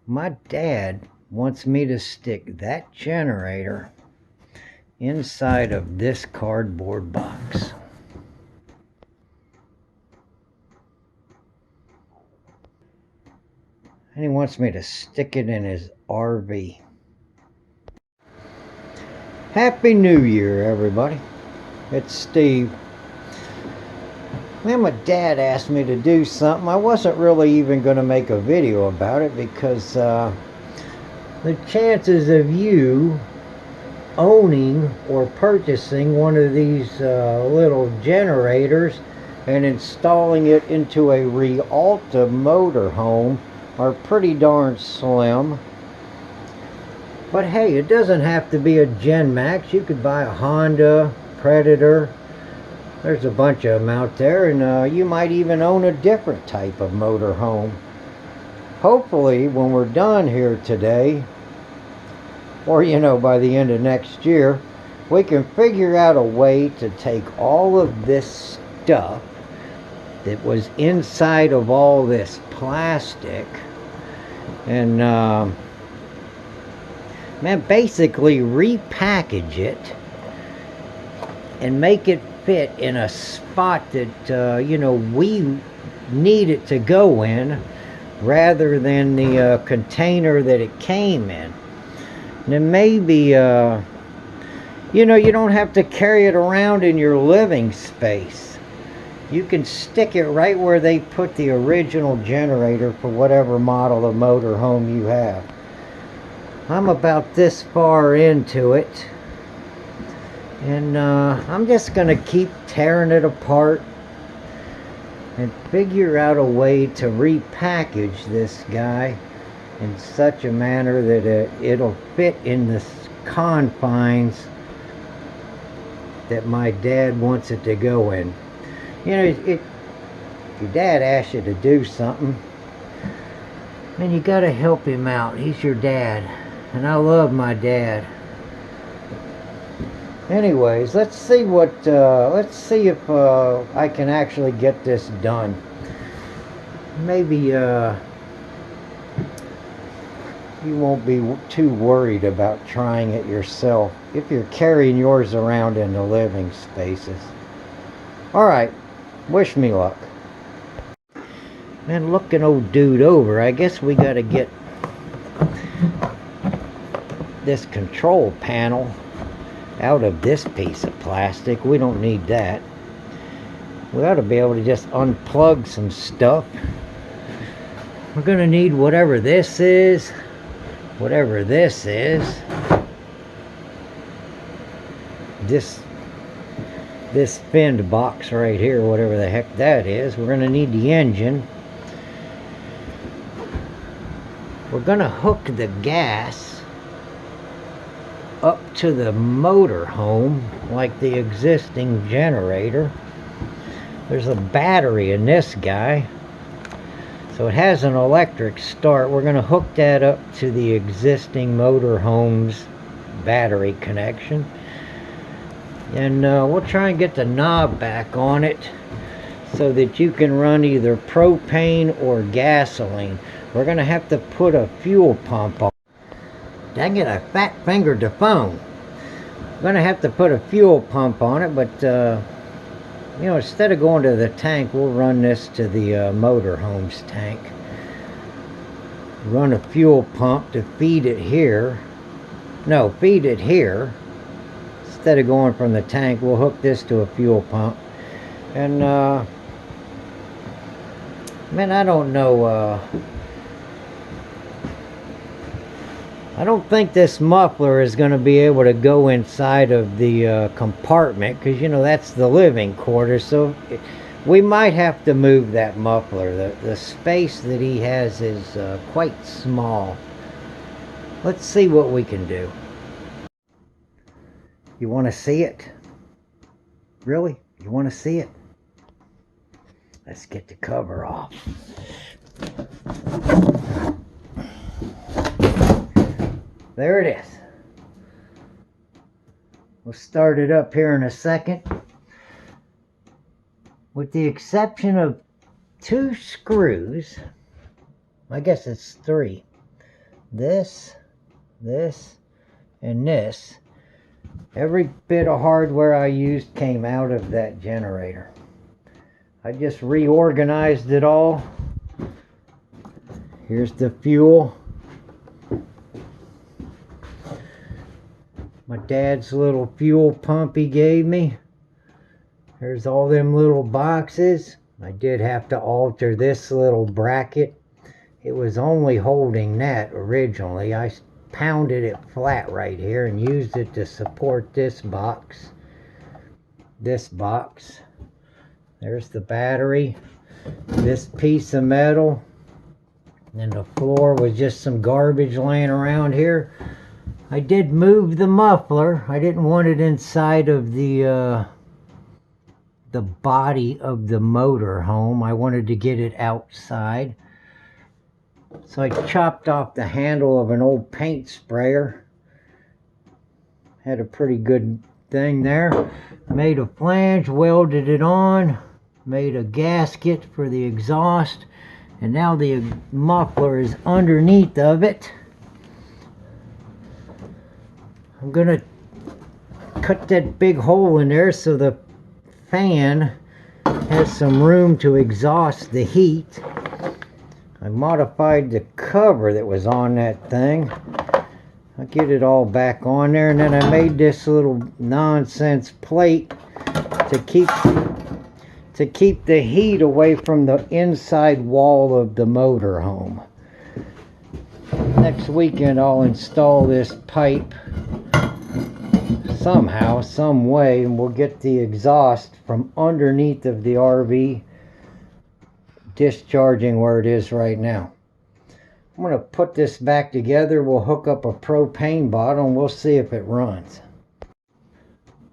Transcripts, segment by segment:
My dad wants me to stick that generator inside of this cardboard box. And he wants me to stick it in his RV. Happy New Year, everybody. It's Steve. Man, my dad asked me to do something. I wasn't really even going to make a video about it because the chances of you owning or purchasing one of these little generators and installing it into a Rialta motorhome are pretty darn slim. But hey, it doesn't have to be a GENMAX. You could buy a Honda, Predator. There's a bunch of them out there, and you might even own a different type of motorhome. Hopefully, when we're done here today, or by the end of next year, we can figure out a way to take all of this stuff that was inside of all this plastic and basically repackage it and make it fit in a spot that we need it to go in, rather than the container that it came in. And then maybe you don't have to carry it around in your living space. You can stick it right where they put the original generator for whatever model of motorhome you have. I'm about this far into it, and I'm just going to keep tearing it apart and figure out a way to repackage this guy in such a manner that it'll fit in the confines that my dad wants it to go in. If your dad asks you to do something, then you gotta help him out. He's your dad, and I love my dad. Anyways, let's see if I can actually get this done. Maybe you won't be too worried about trying it yourself if you're carrying yours around in the living spaces. Alright, wish me luck. Man, looking old dude over, I guess we gotta get this control panel out of this piece of plastic. We don't need that. We ought to be able to just unplug some stuff. We're gonna need whatever this is. Whatever this is. This finned box right here, whatever the heck that is. We're gonna need the engine. We're gonna hook the gas up to the motor home like the existing generator. There's a battery in this guy, so it has an electric start. We're going to hook that up to the existing motor home's battery connection, and we'll try and get the knob back on it so that you can run either propane or gasoline. We're going to have to put a fuel pump on. Dang it, I fat fingered the phone. I'm going to have to put a fuel pump on it, but instead of going to the tank, we'll run this to the motorhome's tank. Run a fuel pump to feed it here. No, feed it here. Instead of going from the tank, we'll hook this to a fuel pump. And, man, I don't know, I don't think this muffler is going to be able to go inside of the compartment, because that's the living quarters, so we might have to move that muffler. The space that he has is quite small. Let's see what we can do. You want to see it? Really? You want to see it? Let's get the cover off. There it is. We'll start it up here in a second. With the exception of 2 screws, I guess it's 3. this, and this. Every bit of hardware I used came out of that generator. I just reorganized it all. Here's the fuel. My dad's little fuel pump he gave me. There's all them little boxes. I did have to alter this little bracket. It was only holding that originally. I pounded it flat right here and used it to support this box. There's the battery, this piece of metal, and the floor was just some garbage laying around here. I did move the muffler. I didn't want it inside of the body of the motor home. I wanted to get it outside. So I chopped off the handle of an old paint sprayer. Had a pretty good thing there. Made a flange, welded it on, made a gasket for the exhaust, and now the muffler is underneath of it. I'm gonna cut that big hole in there so the fan has some room to exhaust the heat. I modified the cover that was on that thing. I'll get it all back on there, and then I made this little nonsense plate to keep the heat away from the inside wall of the motor home. Next weekend I'll install this pipe somehow, some way, and we'll get the exhaust from underneath of the RV discharging where it is right now. I'm going to put this back together. We'll hook up a propane bottle and we'll see if it runs.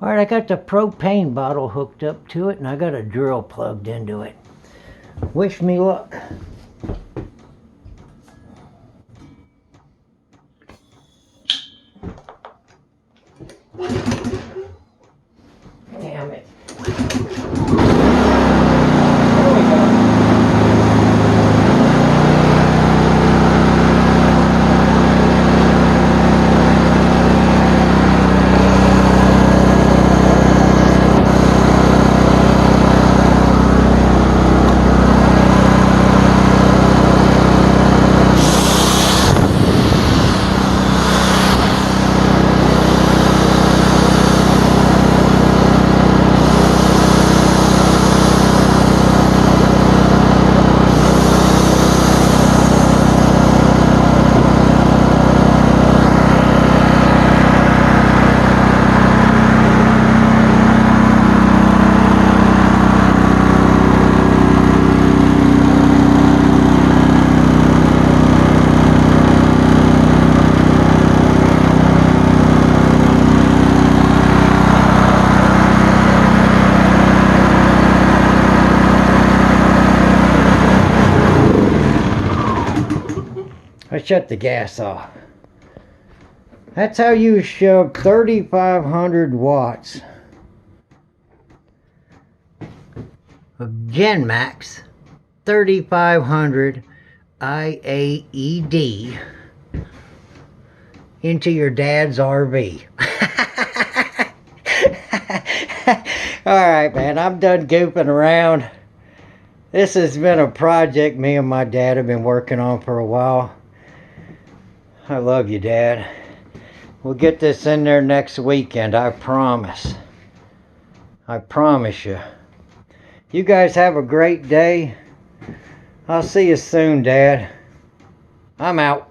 Alright, I got the propane bottle hooked up to it and I got a drill plugged into it. Wish me luck. Damn it. I shut the gas off. That's how you shove 3,500 watts of GENMAX 3500 IAED into your dad's RV. Alright, man, I'm done goofing around. This has been a project me and my dad have been working on for a while. I love you, Dad. We'll get this in there next weekend, I promise. I promise you. You guys have a great day. I'll see you soon, Dad. I'm out.